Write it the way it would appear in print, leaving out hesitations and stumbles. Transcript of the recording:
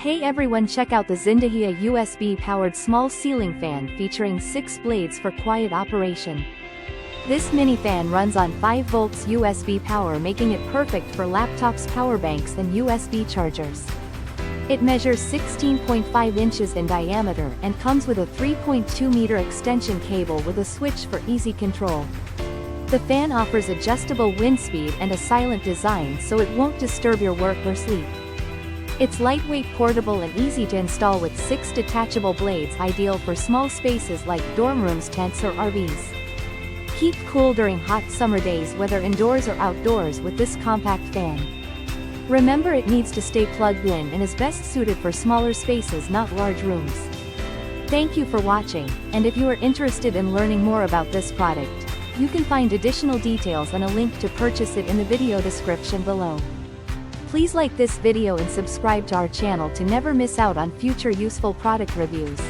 Hey everyone, check out the Xindejia USB-powered small ceiling fan featuring 6 blades for quiet operation. This mini fan runs on 5 volts USB power, making it perfect for laptops, power banks and USB chargers. It measures 16.5 inches in diameter and comes with a 3.2 meter extension cable with a switch for easy control. The fan offers adjustable wind speed and a silent design so it won't disturb your work or sleep. It's lightweight, portable and easy to install with 6 detachable blades, ideal for small spaces like dorm rooms, tents or RVs. Keep cool during hot summer days, whether indoors or outdoors, with this compact fan. Remember, it needs to stay plugged in and is best suited for smaller spaces, not large rooms. Thank you for watching, and if you are interested in learning more about this product, you can find additional details and a link to purchase it in the video description below. Please like this video and subscribe to our channel to never miss out on future useful product reviews.